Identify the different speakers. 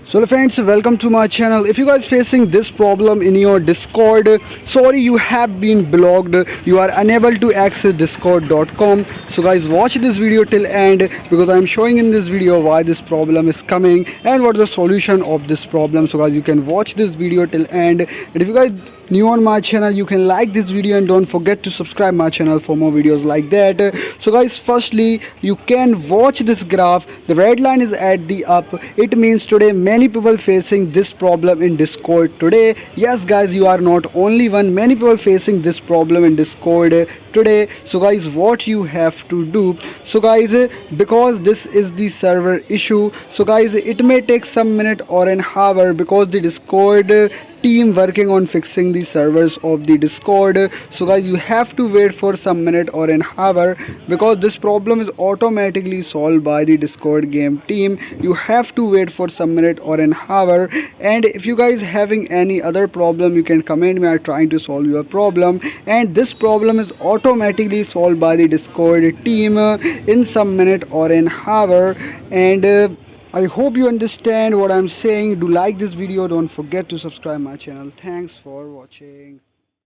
Speaker 1: So friends, welcome to my channel. If you guys facing this problem in your Discord, sorry, you have been blocked, you are unable to access discord.com. So guys, watch this video till end because I am showing in this video why this problem is coming and what is the solution of this problem. So guys, you can watch this video till end. And if you guys new on my channel, you can like this video and don't forget to subscribe my channel for more videos like that. So guys, firstly, you can watch this graph. The red line is at the up. It means today many people facing this problem in Discord today. Yes guys, you are not only one, many people facing this problem in Discord today. So guys, what you have to do, so guys, because this is the server issue, so guys, it may take some minute or an hour because the Discord team working on fixing the servers of the Discord. So guys, you have to wait for some minute or an hour because this problem is automatically solved by the Discord game team. You have to wait for some minute or an hour, and if you guys having any other problem, you can comment me. I'm trying to solve your problem, and this problem is automatically solved by the Discord team in some minute or an hour. And I hope you understand what I'm saying. Do like this video, don't forget to subscribe my channel. Thanks for watching.